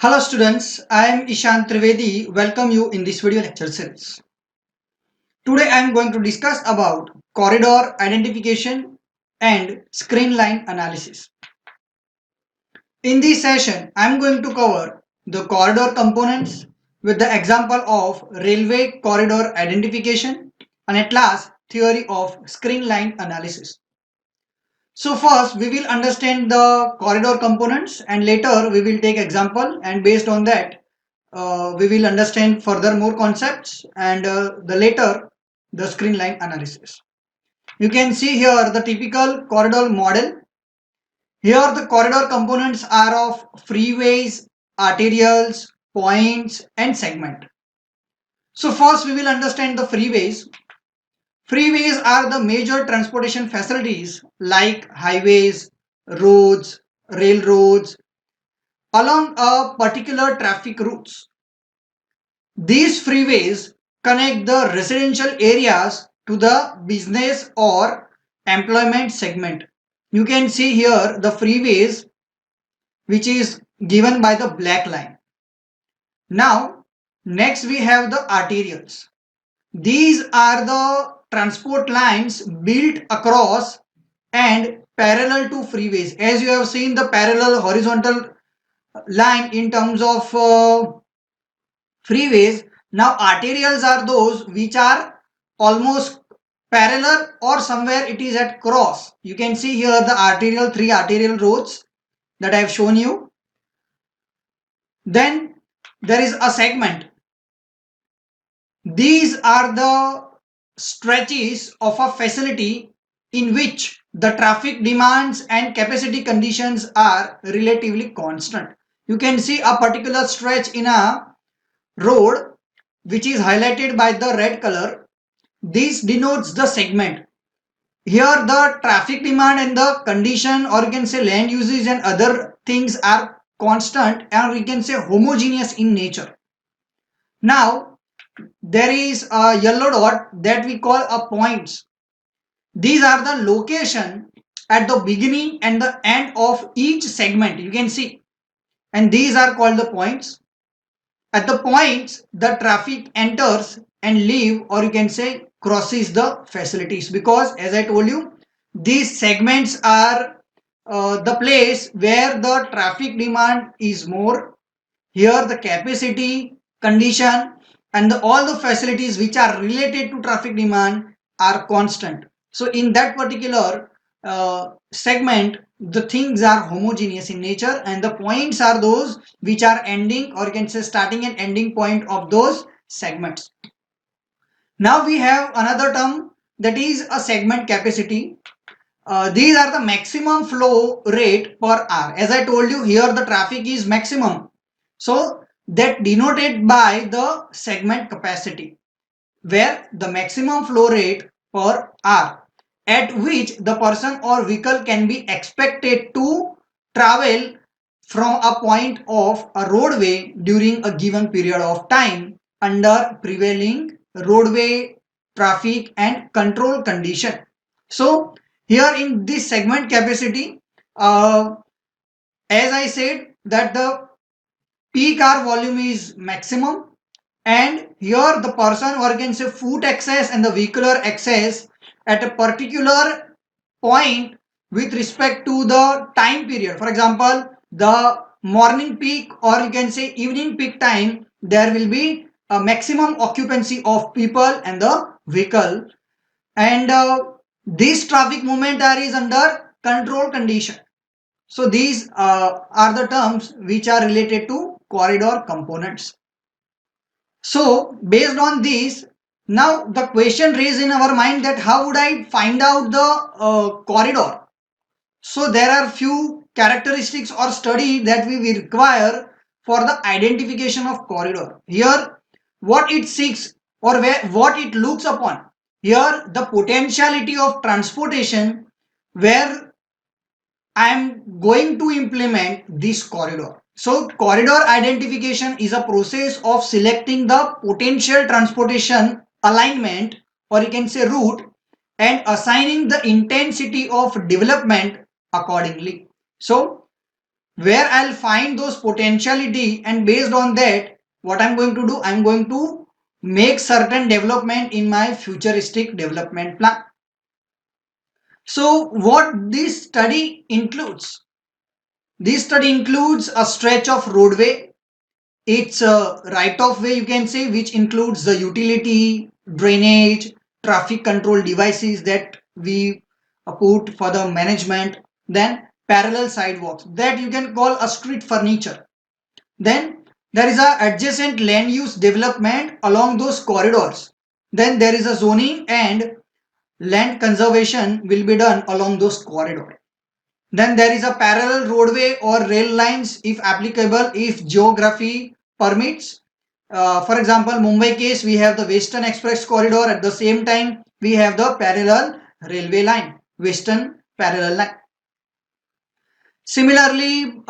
Hello students, I am Ishan Trivedi. Welcome you in this video lecture series. Today I am going to discuss about corridor identification and screen line analysis. In this session, I am going to cover the corridor components with the example of railway corridor identification and at last theory of screen line analysis. So first we will understand the corridor components and later we will take example, and based on that we will understand further more concepts and the later the screen line analysis. You can see here the typical corridor model. Here the corridor components are of freeways, arterials, points and segment. So first we will understand the freeways. Freeways are the major transportation facilities like highways, roads, railroads along a particular traffic routes. These freeways connect the residential areas to the business or employment segment. You can see here the freeways which is given by the black line. Now next we have the arterials. These are the transport lines built across and parallel to freeways. As you have seen the parallel horizontal line in terms of freeways, now arterials are those which are almost parallel or somewhere it is at cross. You can see here the arterial, three arterial roads that I have shown you. Then there is a segment. These are the stretches of a facility in which the traffic demands and capacity conditions are relatively constant. You can see a particular stretch in a road which is highlighted by the red color. This denotes the segment. Here the traffic demand and the condition, or you can say land usage and other things, are constant, and we can say homogeneous in nature. Now there is a yellow dot that we call a points. These are the location at the beginning and the end of each segment, you can see, and these are called the points. At the points the traffic enters and leave, or you can say crosses the facilities, because as I told you these segments are the place where the traffic demand is more. Here the capacity, condition and all the facilities which are related to traffic demand are constant. So in that particular segment the things are homogeneous in nature, and the points are those which are ending, or you can say starting and ending point of those segments. Now we have another term, that is a segment capacity. These are the maximum flow rate per hour. As I told you, here the traffic is maximum, so that denoted by the segment capacity, where the maximum flow rate per hour at which the person or vehicle can be expected to travel from a point of a roadway during a given period of time under prevailing roadway traffic and control condition. So here in this segment capacity, as I said that the peak hour volume is maximum, and here the person, or you can say foot access and the vehicular access at a particular point with respect to the time period. For example, the morning peak or you can say evening peak time, there will be a maximum occupancy of people and the vehicle, and this traffic movement is under control condition. So these are the terms which are related to corridor components. So based on this, now the question raised in our mind that how would I find out the corridor? So there are few characteristics or study that we will require for the identification of corridor. Here what it seeks or what it looks upon. Here the potentiality of transportation where I am going to implement this corridor. So corridor identification is a process of selecting the potential transportation alignment, or you can say route, and assigning the intensity of development accordingly. So where I'll find those potentiality, and based on that, what I'm going to do, I'm going to make certain development in my futuristic development plan. So what this study includes? This study includes a stretch of roadway. It's a right of way, you can say, which includes the utility, drainage, traffic control devices that we put for the management. Then parallel sidewalks that you can call a street furniture. Then there is a adjacent land use development along those corridors. Then there is a zoning and land conservation will be done along those corridors. Then there is a parallel roadway or rail lines if applicable, if geography permits. For example, Mumbai case, we have the Western Express corridor. At the same time, we have the parallel railway line, Western parallel line. Similarly,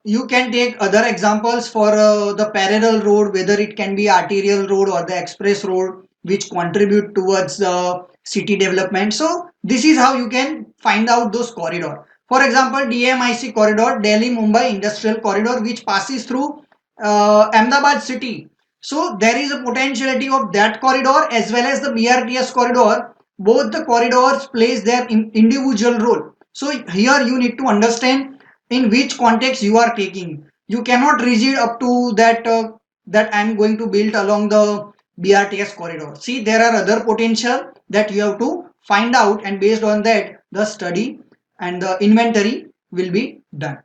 you can take other examples for the parallel road, whether it can be arterial road or the express road, which contribute towards the city development. So this is how you can find out those corridor. For example, DMIC corridor, Delhi Mumbai Industrial Corridor, which passes through Ahmedabad city. So there is a potentiality of that corridor as well as the BRTS corridor. Both the corridors plays their individual role. So here you need to understand in which context you are taking. You cannot rigid up to that I am going to build along the BRTS corridor. See, there are other potential that you have to find out, and based on that, the study and the inventory will be done.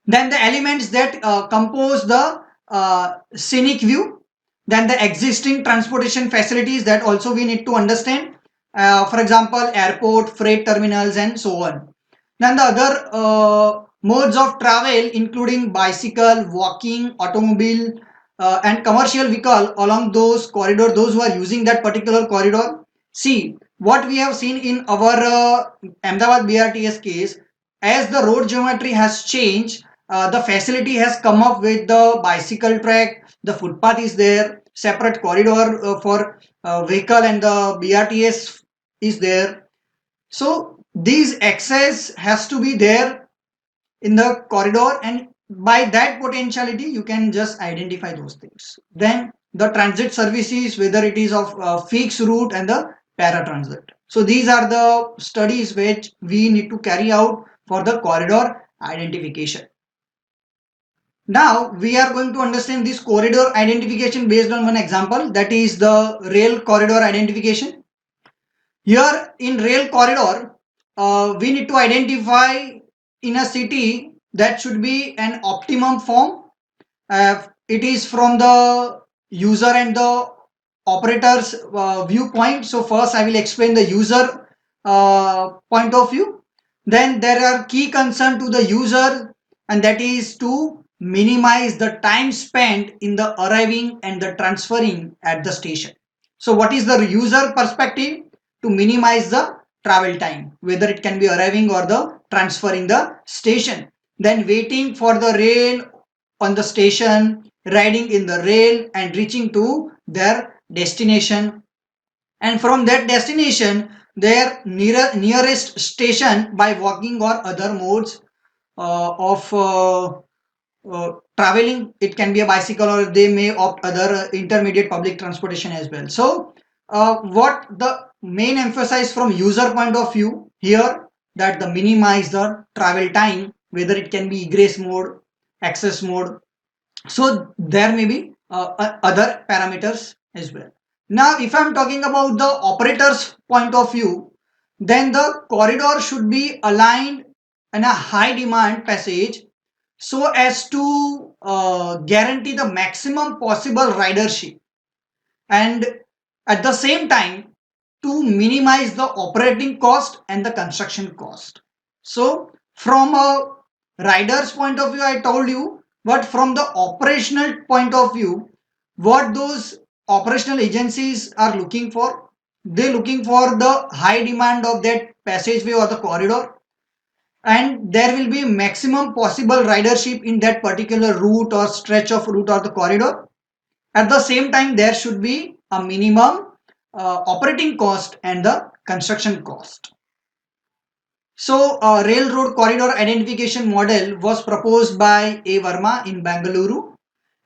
Then the elements that compose the scenic view, then the existing transportation facilities that also we need to understand, for example airport, freight terminals and so on. Then the other modes of travel including bicycle, walking, automobile and commercial vehicle along those corridor, those who are using that particular corridor. See, what we have seen in our Ahmedabad BRTS case, as the road geometry has changed, the facility has come up with the bicycle track, the footpath is there, separate corridor for vehicle, and the BRTS is there. So these access has to be there in the corridor, and by that potentiality you can just identify those things. Then the transit services, whether it is of fixed route and the paratransit. So these are the studies which we need to carry out for the corridor identification. Now we are going to understand this corridor identification based on one example, that is the rail corridor identification. Here in rail corridor, we need to identify in a city that should be an optimum form. It is from the user and the operator's viewpoint. So first I will explain the user point of view. Then there are key concern to the user, and that is to minimize the time spent in the arriving and the transferring at the station. So what is the user perspective? To minimize the travel time, whether it can be arriving or the transferring the station. Then waiting for the rail on the station, riding in the rail and reaching to their destination, and from that destination their nearest station by walking or other modes of traveling. It can be a bicycle, or they may opt other intermediate public transportation as well. So what the main emphasis from user point of view here, that the minimize the travel time, whether it can be egress mode, access mode. So there may be other parameters as well. Now if I'm talking about the operator's point of view, then the corridor should be aligned in a high demand passage so as to guarantee the maximum possible ridership, and at the same time to minimize the operating cost and the construction cost. So from a rider's point of view I told you, but from the operational point of view, what those operational agencies are looking for, they're looking for the high demand of that passageway or the corridor, and there will be maximum possible ridership in that particular route or stretch of route or the corridor. At the same time, there should be a minimum operating cost and the construction cost. So a railroad corridor identification model was proposed by A. Verma in Bangalore,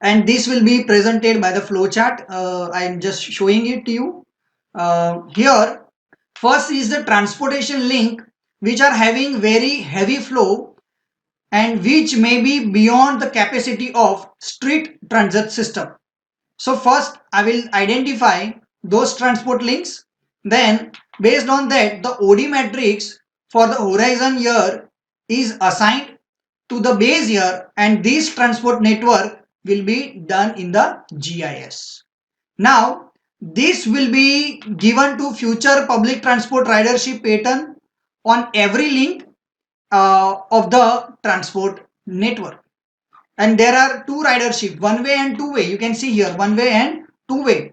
and this will be presented by the flowchart. I am just showing it to you. Here, first is the transportation link, which are having very heavy flow and which may be beyond the capacity of street transit system. So first I will identify those transport links. Then based on that, the OD matrix for the horizon year is assigned to the base year, and this transport network will be done in the GIS. Now this will be given to future public transport ridership pattern on every link of the transport network. And there are two ridership, one way and two way. You can see here one way and two way.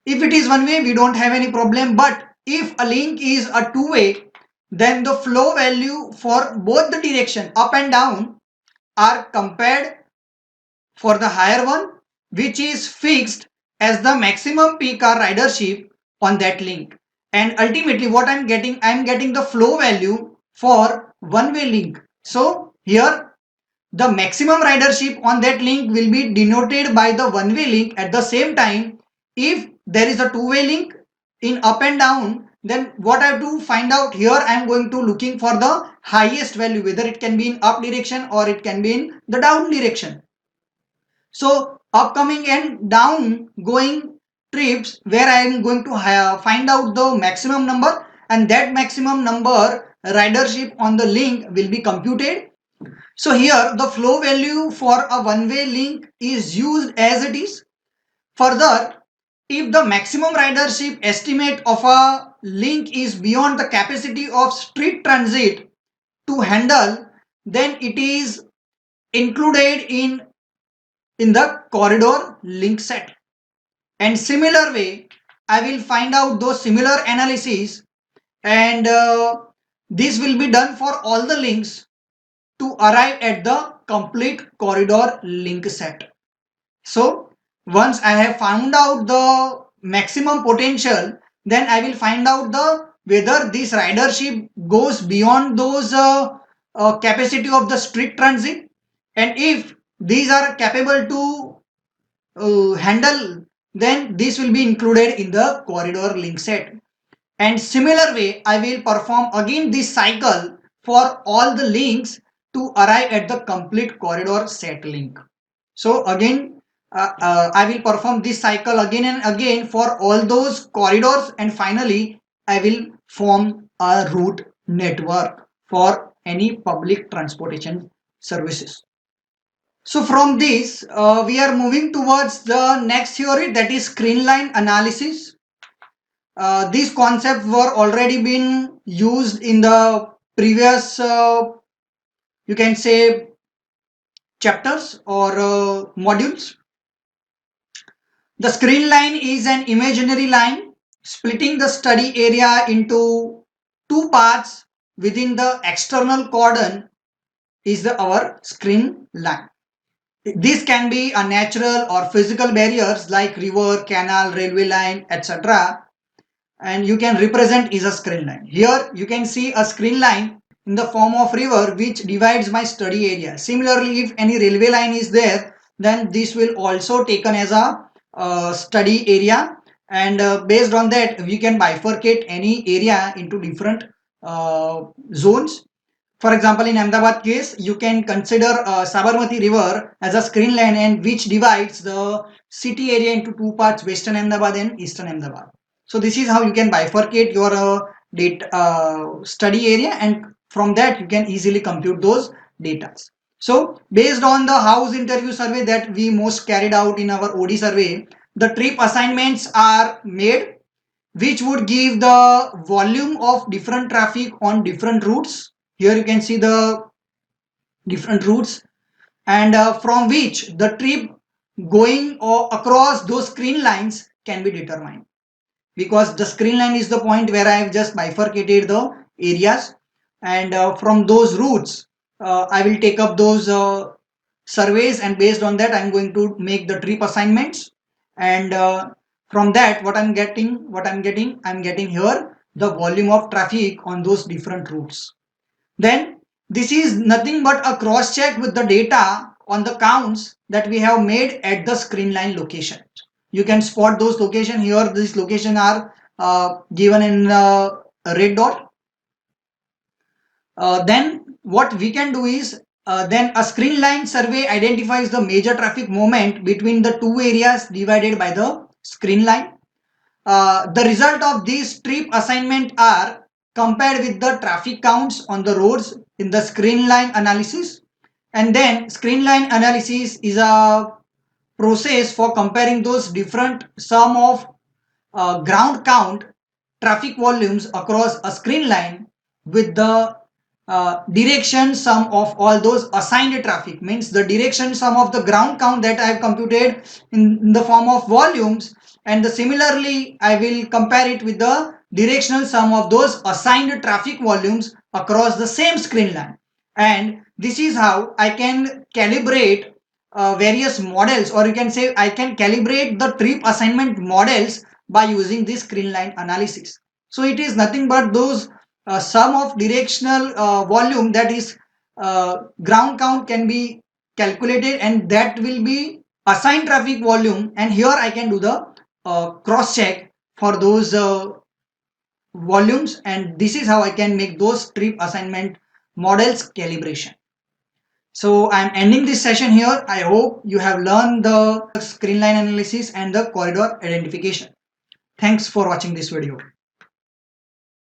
If it is one way, we don't have any problem, but if a link is a two way, then the flow value for both the direction up and down are compared for the higher one, which is fixed as the maximum peak hour ridership on that link. And ultimately what I'm getting the flow value for one way link. So here the maximum ridership on that link will be denoted by the one-way link. At the same time, if there is a two-way link in up and down, then what I have to find out here, I am going to looking for the highest value, whether it can be in up direction or it can be in the down direction. So upcoming and down going trips where I am going to find out the maximum number, and that maximum number ridership on the link will be computed. So here the flow value for a one-way link is used as it is. Further, if the maximum ridership estimate of a link is beyond the capacity of street transit to handle, then it is included in the corridor link set. And similar way, I will find out those similar analyses, and this will be done for all the links to arrive at the complete corridor link set. So once I have found out the maximum potential, then I will find out the whether this ridership goes beyond those capacity of the street transit, and if these are capable to handle, then this will be included in the corridor link set. And similar way, I will perform again this cycle for all the links to arrive at the complete corridor set link. So again, I will perform this cycle again and again for all those corridors, and finally I will form a route network for any public transportation services. So from this, we are moving towards the next theory, that is screen line analysis. These concepts were already been used in the previous, you can say, chapters or modules. The screen line is an imaginary line splitting the study area into two parts within the external cordon is our screen line. This can be a natural or physical barriers like river, canal, railway line, etc. And you can represent is a screen line. Here you can see a screen line in the form of river which divides my study area. Similarly, if any railway line is there, then this will also taken as a study area, and based on that we can bifurcate any area into different zones. For example, in Ahmedabad case, you can consider Sabarmati River as a screen line, and which divides the city area into two parts, Western Ahmedabad and Eastern Ahmedabad. So this is how you can bifurcate your study area, and from that you can easily compute those data. So based on the house interview survey that we most carried out in our OD survey, the trip assignments are made which would give the volume of different traffic on different routes. Here you can see the different routes, and from which the trip going or across those screen lines can be determined, because the screen line is the point where I have just bifurcated the areas, and from those routes I will take up those surveys, and based on that I'm going to make the trip assignments, and from that I'm getting here the volume of traffic on those different routes. Then this is nothing but a cross check with the data on the counts that we have made at the screen line location. You can spot those location here. These location are given in red dot. Then what we can do is then a screen line survey identifies the major traffic movement between the two areas divided by the screen line. The result of these trip assignment are compared with the traffic counts on the roads in the screen line analysis. And then screen line analysis is a process for comparing those different sum of ground count traffic volumes across a screen line with the direction sum of all those assigned traffic, means the direction sum of the ground count that I have computed in the form of volumes, and similarly I will compare it with the directional sum of those assigned traffic volumes across the same screen line. And this is how I can calibrate various models, or you can say I can calibrate the trip assignment models by using this screen line analysis. So it is nothing but those sum of directional volume, that is ground count, can be calculated, and that will be assigned traffic volume, and here I can do the cross check for those volumes, and this is how I can make those trip assignment models calibration. So I'm ending this session here. I hope you have learned the screen line analysis and the corridor identification. Thanks for watching this video.